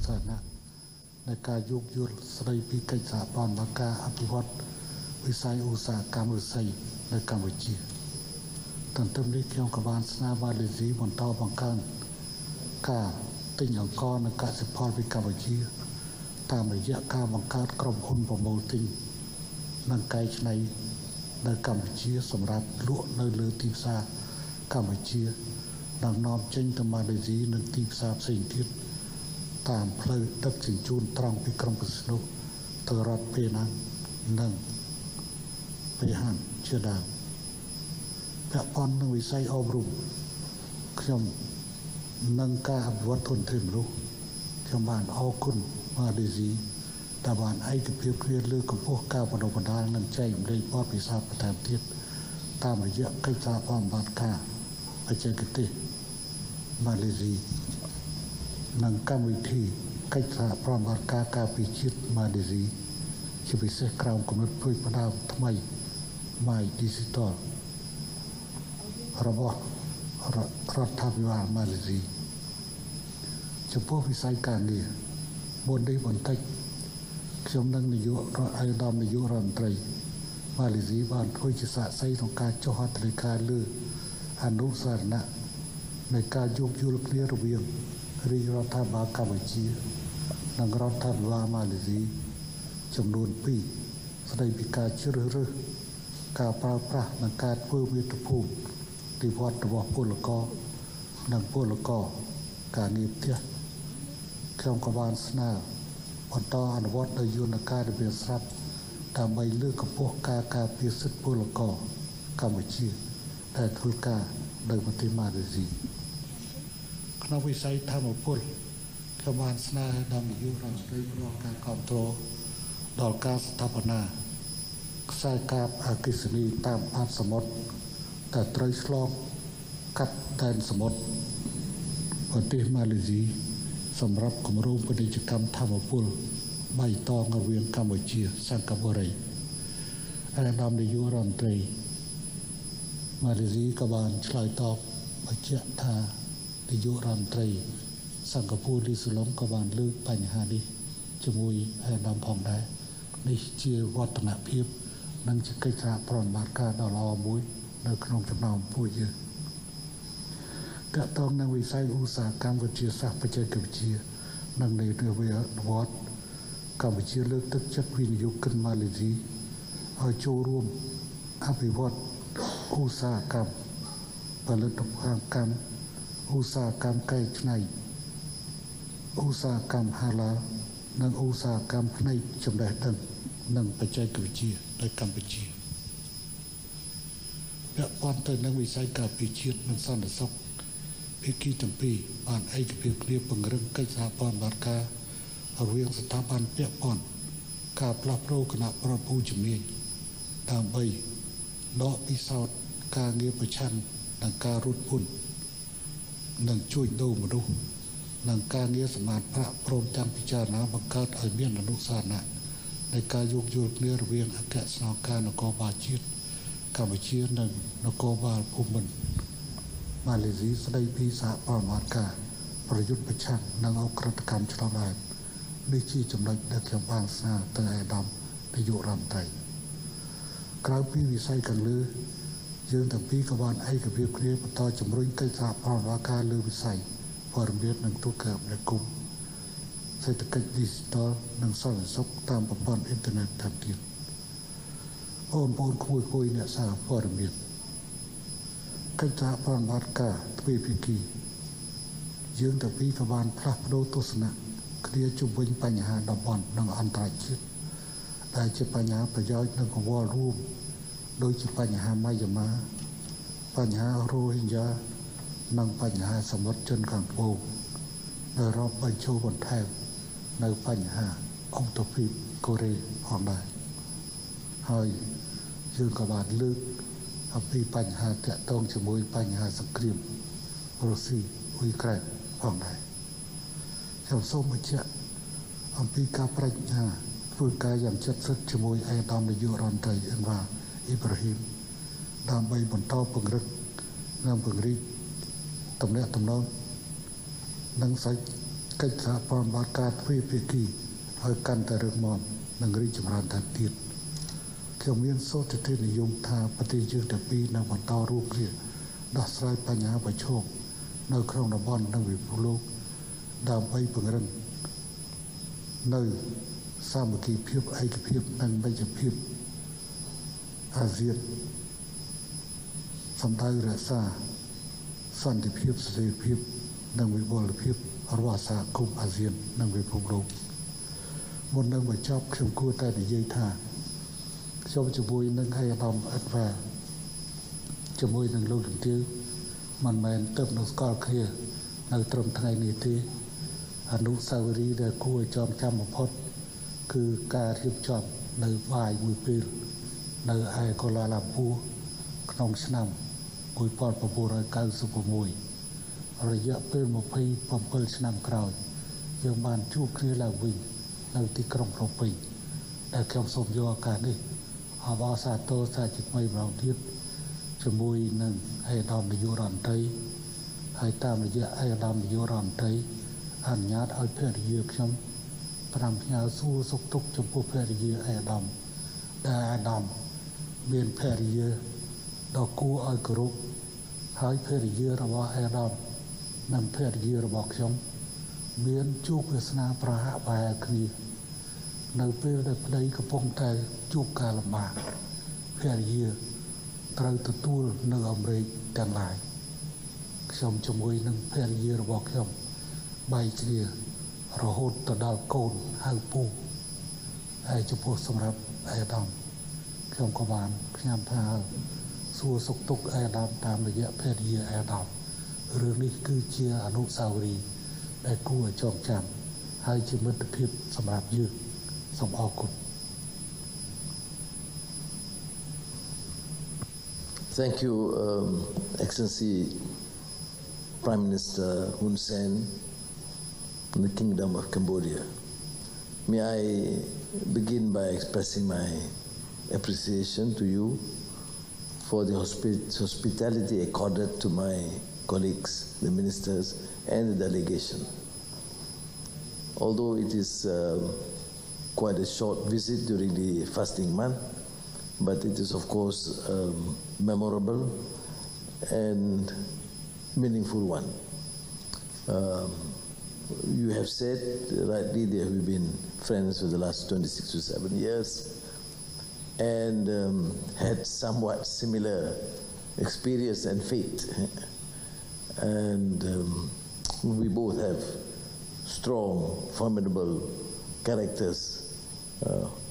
សាសនាในការយោគយល់ស្ដីពីកិច្ចសហប្រតិបត្តិការអភិវឌ្ឍវិស័យឧស្សាហកម្មឫស្សីនៅកម្ពុជាទន្ទឹមនេះខ្ញុំក៏បានស្នើម៉ាឡេស៊ីបន្តបង្កើនការទិញអង្ករនិងកសិផលពីកម្ពុជាតាមរយៈការបង្កើតក្រុមហ៊ុនប្រមូលទិញនិងកែច្នៃនៅកម្ពុជាសម្រាប់លក់នៅលើទីផ្សារកម្ពុជានិងនាំចេញទៅម៉ាឡេស៊ីនិងទីផ្សារផ្សេងទៀតតាមផ្លូវដឹកជញ្ជូនត្រង់ពីក្រុងពិษណុទៅរដ្ឋពេណាំងនិងពេហានជាដើមពាក់ព័ន្ធនឹងវិស័យអប់រំខ្ញុំនឹងការអភិវឌ្ឍធនធានមនុស្សខ្ញុំបានអរគុណម៉ាឡេស៊ីដែលបានឯកភាពគ្នាលើកកម្ពស់ការបណ្ដុះបណ្ដាលនិងចែករំលែកបទពិសោធន៍បន្ថែមទៀតតាមរយៈកិច្ចសហប្រតិបត្តិការបច្ចេកទេសម៉ាឡេស៊ីនិងកម្មវិធីកិច្ចសហប្រតិបត្តិការការពារជាតិម៉ាឡេស៊ីជាពិសេសក្រោមគំនិតផ្ដួចផ្ដើមថ្មី My Digital របស់រដ្ឋាភិបាលម៉ាឡេស៊ីចំពោះវិស័យការងារមុននេះបន្តិចខ្ញុំនឹងនាយករដ្ឋអាយដាមនាយករដ្ឋមន្ត្រីម៉ាឡេស៊ីបានធ្វើជាសាក្សីក្នុងការចុះហត្ថលេខាលើអនុសារណៈនៃការយោគយល់គ្នារវាងរាជរដ្ឋាភិបាលកម្ពុជានិងរដ្ឋាភិបាលម៉ាឡេស៊ីចំនួន2ស្ដីពីការជ្រើសរើសការប្រើប្រាស់និងការធ្វើមាតុភូមិទីវត្តរបស់ពលករនិងពលករការងារផ្ទះខ្ញុំក៏បានស្នើបន្តអនុវត្តនូវយន្តការរបៀបស្រាប់ដើម្បីលើកកម្ពស់ការការពារសិទ្ធិពលករកម្ពុជាដែលធ្វើការនៅប្រទេសម៉ាឡេស៊ីក្នុងវិស័យធម្មពលខ្ញុំបានស្នើដល់នាយករដ្ឋមន្ត្រីផ្ដល់ការគាំទ្រដល់ការស្ថាបនាខ្សែកាបអគ្គិសនីតាមបាតសមុទ្រដែលត្រូវឆ្លងកាត់ដែនសមុទ្រប្រទេសម៉ាឡេស៊ីសម្រាប់គម្រោងពាណិជ្ជកម្មធម្មពលបៃតងរវាងកម្ពុជាសិង្ហបុរីអាដាមនាយករដ្ឋមន្ត្រីម៉ាឡេស៊ីក៏បានឆ្លើយតបបញ្ជាក់ថានាយករដ្ឋមន្ត្រីសិង្ហបុរីស៊ូឡុងក៏បានលើកបញ្ហានេះជាមួយអាដាមផងដែរនេះជាវឌ្ឍនភាពនិងជាកិច្ចសហប្រតិបត្តិការដ៏ល្អមួយនៅក្នុងចំណោមពួកយើងទាក់ទងនឹងវិស័យឧស្សាហកម្មវិទ្យាសាស្ត្របច្ចេកវិទ្យានិងនៃនវានុវត្តន៍កម្ពុជាលើកទឹកចិត្តវិនិយោគិនម៉ាឡេស៊ីឲ្យចូលរួមអភិវឌ្ឍឧស្សាហកម្មផលិតកម្មឧស្សាហកម្មកែច្នៃឧស្សាហកម្មហាឡាល់និងឧស្សាហកម្មផ្នែកចំណេះដឹងនិងបច្ចេកវិទ្យានៅកម្ពុជាពាក់ព័ន្ធទៅនឹងវិស័យការពារជាតិនិងសន្តិសុខភាគីទាំងពីរបានឯកភាពគ្នាពង្រឹងកិច្ចសហប្រតិបត្តិការរវាងស្ថាប័នពាក់ព័ន្ធការផ្លាស់ប្តូរគណៈប្រតិភូជំនាញដើម្បីដកពិសោធន៍ការងារប្រឆាំងនឹងការរត់ពន្ធនិងជួញដូរមនុស្សនិងការងារសម្អាតប្រាក់ព្រមទាំងពិចារណាបង្កើតឲ្យមានអនុសារណៈនៃការយោគយល់គ្នារវាងអគ្គស្នងការនគរបាលជាតិកម្ពុជានិងនគរបាលភូមិន្ទម៉ាឡេស៊ីស្ដីពីសហប្រតិបត្តិការប្រយុទ្ធប្រឆាំងនឹងអក្រិតកម្មឆ្លងដែននេះជាចំណុចដែលខ្ញុំបានស្នើទៅអាដាមនាយករដ្ឋមន្ត្រីក្រៅពីវិស័យខាងលើយើងទាំងពីរក៏បានឯកភាពគ្នាបន្តជំរុញកិច្ចសហប្រតិបត្តិការលើវិស័យព័ត៌មាននិងទូរគមនាគមន៍សេដ្ឋកិច្ច Digital និងសន្តិសុខតាមប្រព័ន្ធអ៊ីនធឺណិតតាមទៀតបងប្អូនគួយអ្នកសារព័ត៌មានកិច្ចសហប្រតិបត្តិការទ្វេភាគីយើងទាំងពីរក៏បានផ្លាស់ប្ដូរទស្សនៈគ្នាជុំវិញបញ្ហាតំបន់និងអន្តរជាតិដែលជាបញ្ហាប្រយោជន៍និងកង្វល់រួមដូចជាបញ្ហាម៉ាយ៉ាម៉ាបញ្ហារ៉ូហិញយ៉ានិងបញ្ហាសមុទ្រចិនខាងត្បូងដែលរាប់បញ្ចូលបន្ថែមនៅបញ្ហាអង្គទ្វីបកូរ៉េផងដែរហើយយើងក៏បានលើកអំពីបញ្ហាតាក់ទងជាមួយបញ្ហាសង្គ្រាមរុស្ស៊ីអ៊ុយក្រែនផងដែរខ្ញុំសូមបញ្ជាក់អំពីការបដិញ្ញាធ្វើការយ៉ាងជិតស្និទ្ធជាមួយឯកឧត្តមនាយករដ្ឋមន្ត្រីអ៊ីប្រាហ៊ីមដើម្បីបន្តពង្រឹងនិងពង្រីកទំនាក់ទំនងនិង កិច្ចសហប្រតិបត្តិការទ្វេភាគីឲ្យកាន់តែរឹងមាំនិងរីកចម្រើនថែមទៀតខ្ញុំមានសូត្រទិនិយមថាប្រទេសយើងទាំងពីរនឹងបន្តរួមគ្នាដោះស្រាយបញ្ហាប្រឈមនៅក្នុងតំបន់និងពិភពលោកដើម្បីពង្រឹងនៅសាមគ្គីភាពឯកភាពនិងមិត្តភាពអាស៊ានសម្ដៅរក្សាសន្តិភាពសេរីភាពនិងវិបុលភាពរបស់សហគមន៍អាស៊ាននិងពិភពលោកមុននឹងបញ្ចប់ខ្ញុំគួរតែនិយាយថាខ្ញុំជាមួយនឹងឯកឧត្តមអិតវ៉ាជាមួយនឹងលោកជំទាវមិនមែនទៅនៅស្គាល់គ្នានៅត្រឹមថ្ងៃនេះទេអនុស្សាវរីយ៍ដែលគួរឲ្យចងចាំបំផុតគឺការរៀបចំនៅបាយមួយពេលនៅឯកូឡាឡាំពូក្នុងឆ្នាំ1996រយៈពេល27ឆ្នាំក្រោយយើងបានជួបគ្នាឡើងវិញនៅទីក្រុងភ្នំពេញដែលខ្ញុំសូមយកឱកាសនេះអបអរសាទរសាជាថ្មីម្ដងទៀតជាមួយនឹងឯកឧត្តមនាយករដ្ឋមន្ត្រីហើយតាមរយៈឯកឧត្តមនាយករដ្ឋមន្ត្រីអនុញ្ញាតឲ្យភរិយាខ្ញុំប្រាំផ្ញើសួរសុខទុក្ខចំពោះភរិយាឯកឧត្តមដែលអាដាមមានភរិយាដ៏គួរឲ្យគោរពហើយភរិយារបស់ឯកឧត្តមនិងភរិយារបស់ខ្ញុំមានជួបវាសនាប្រហាក់ប្រហែលគ្នានៅពេលដែលប្តីកំពុងតែជួបការលំបាកភរិយាត្រូវទទួលនៅអាមេរិកទាំងឡាយខ្ញុំជាមួយនឹងភរិយារបស់ខ្ញុំបែកគ្នារហូតទៅដល់កូនហៅពូហើយចំពោះសម្រាប់ឯកឧត្តមខ្ញុំក៏បានផ្ញើថាសួរសុខទុក្ខឯកឧត្តមតាមរយៈភរិយាឯកឧត្តមរឿងនេះគឺជាអនុស្សាវរីយ៍ដែលគួរឲ្យចងចាំហើយជាមិត្តភាពសម្រាប់យើងសូមអរគុណ Thank you, Excellency Prime Minister Hun Sen from the Kingdom of Cambodia. May I begin by expressing my appreciation to you for the hospitality accorded to my colleagues, the ministers, and the delegation. Although it is quite a short visit during the fasting month, but it is of course memorable and meaningful one. You have said rightly that we've been friends for the last 26 to 7 years and had somewhat similar experience and fate. And we both have strong, formidable characters,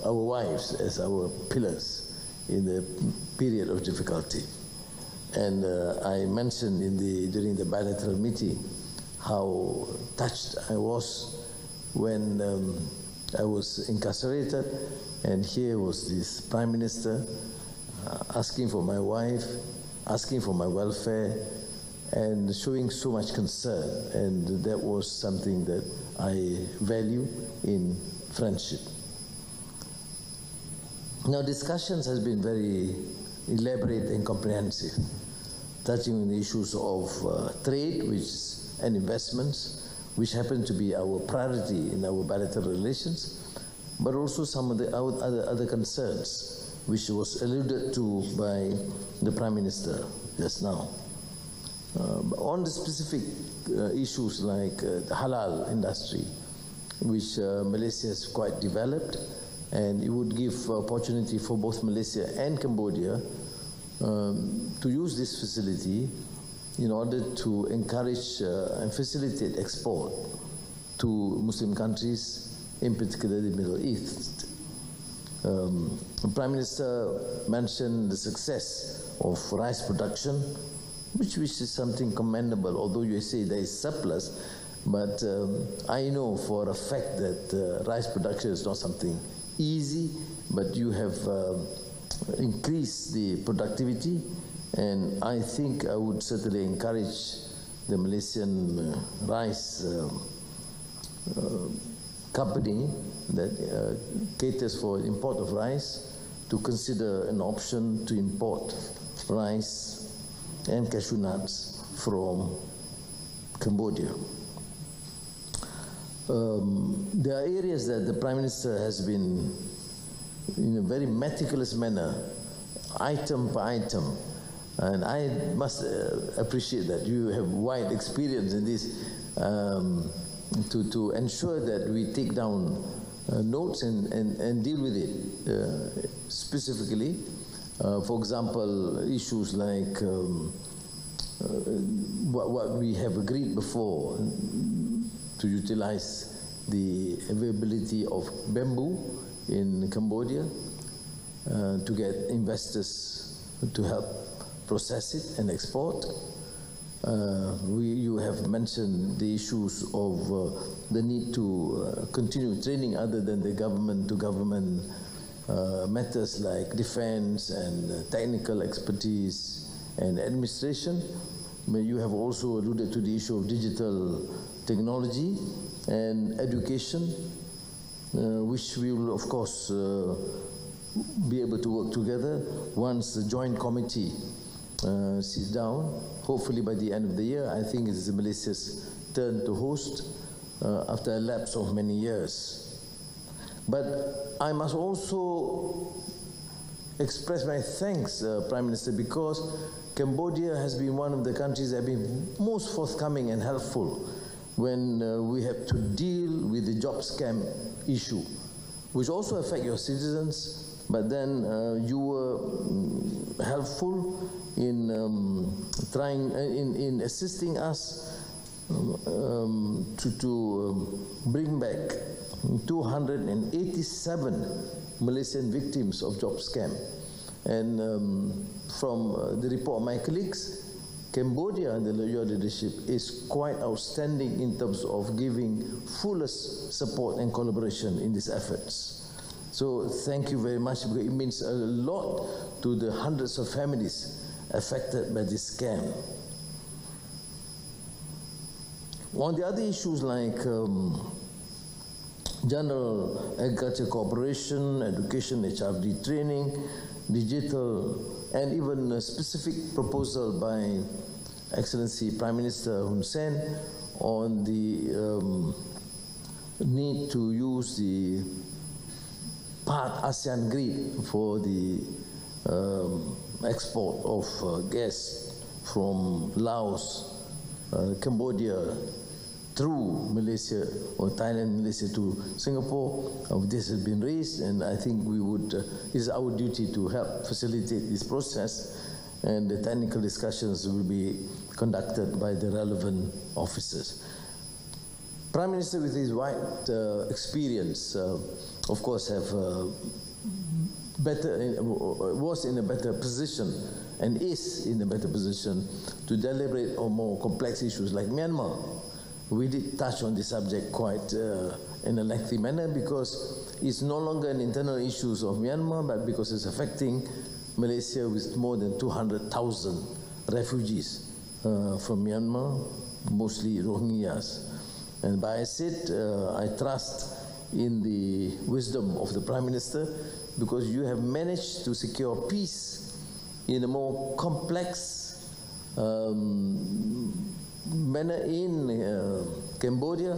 our wives as our pillars in the period of difficulty. And I mentioned during the bilateral meeting how touched I was when I was incarcerated, and here was this Prime Minister asking for my wife, asking for my welfare, and showing so much concern, and that was something that I value in friendship. Now, discussions has been very elaborate and comprehensive, touching on the issues of trade and investments, which happen to be our priority in our bilateral relations, but also some of the other concerns, which was alluded to by the Prime Minister just now. On the specific issues like the halal industry, which Malaysia has quite developed, and it would give opportunity for both Malaysia and Cambodia to use this facility in order to encourage and facilitate export to Muslim countries, in particular the Middle East. The Prime Minister mentioned the success of rice production, which is something commendable, although you say there is surplus, but I know for a fact that rice production is not something easy, but you have increased the productivity, and I think I would certainly encourage the Malaysian rice company that caters for import of rice to consider an option to import rice and cashew nuts from Cambodia. there are areas that the Prime Minister has been, in a very meticulous manner, item per item, and I must appreciate that you have wide experience in this, to ensure that we take down notes and deal with it specifically. For example, issues like what we have agreed before, to utilize the availability of bamboo in Kemboja, to get investors to help process it and export. You have mentioned the issues of the need to continue training other than the government-to-government matters like defense and technical expertise and administration. But you have also alluded to the issue of digital technology and education, which we will, of course, be able to work together once the joint committee sits down. Hopefully by the end of the year. I think it is Malaysia's turn to host after a lapse of many years. But I must also express my thanks, Prime Minister, because Cambodia has been one of the countries that have been most forthcoming and helpful when we have to deal with the job scam issue, which also affect your citizens, but then you were helpful in in assisting us to bring back 287 Malaysian victims of job scam. And from the report of my colleagues, Cambodia under your leadership is quite outstanding in terms of giving fullest support and collaboration in these efforts. So thank you very much, because it means a lot to the hundreds of families affected by this scam. On the other issues like general agriculture cooperation, education, HRD training, digital, and even a specific proposal by Excellency Prime Minister Hun Sen on the need to use the part ASEAN grid for the export of gas from Laos, Cambodia, through Malaysia or Thailand, Malaysia to Singapore. This has been raised, and I think we would, it's our duty to help facilitate this process, and the technical discussions will be conducted by the relevant officers. Prime Minister, with his wide experience, of course, was in a better position and is in a better position to deliberate on more complex issues like Myanmar. We did touch on the subject quite in a lengthy manner, because it's no longer an internal issue of Myanmar, but because it's affecting Malaysia with more than 200,000 refugees from Myanmar, mostly Rohingyas. And by I said, I trust in the wisdom of the Prime Minister, because you have managed to secure peace in a more complex manner in Cambodia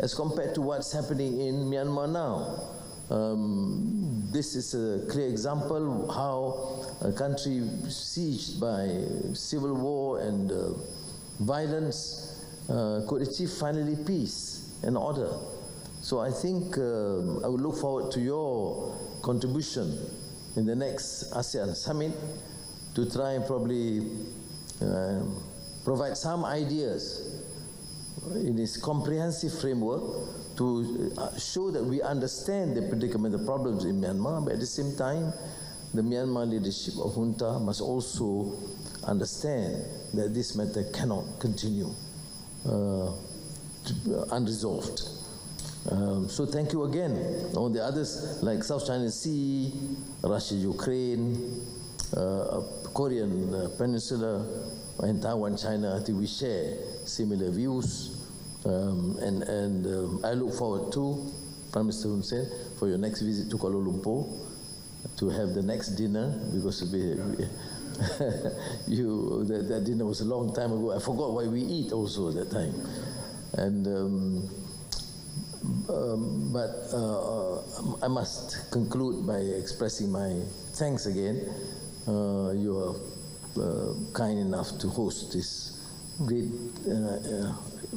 as compared to what's happening in Myanmar now. This is a clear example how a country sieged by civil war and violence could achieve finally peace and order. So I think I would look forward to your contribution in the next ASEAN summit to try and probably provide some ideas in this comprehensive framework to show that we understand the predicament, the problems in Myanmar, but at the same time, the Myanmar leadership of junta must also understand that this matter cannot continue unresolved. So thank you again. On the others, like South China Sea, Russia, Ukraine, Korean Peninsula, and Taiwan, China, I think we share similar views. And I look forward to, Prime Minister Hun Sen, for your next visit to Kuala Lumpur, to have the next dinner, because that dinner was a long time ago. I forgot why we eat also at that time. And I must conclude by expressing my thanks again. You are kind enough to host this great,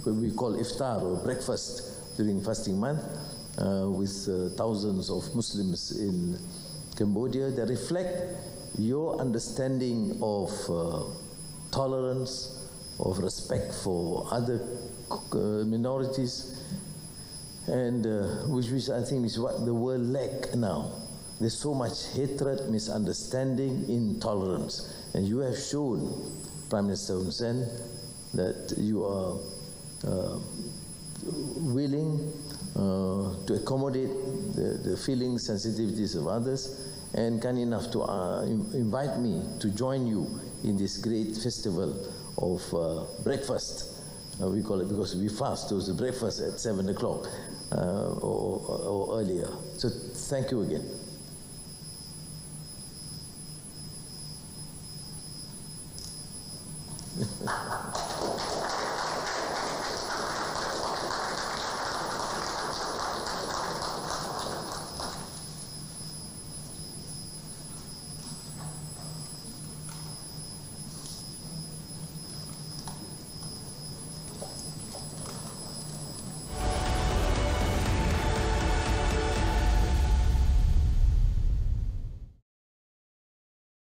what we call iftar or breakfast during fasting month with thousands of Muslims in Cambodia that reflect your understanding of tolerance, of respect for other minorities, and which I think is what the world lacks now. There's so much hatred, misunderstanding, intolerance, and you have shown, Prime Minister Hun Sen, that you are willing to accommodate the feelings, sensitivities of others, and kind enough to invite me to join you in this great festival of breakfast. We call it, because we fast, it was a breakfast at 7 o'clock or earlier. So thank you again.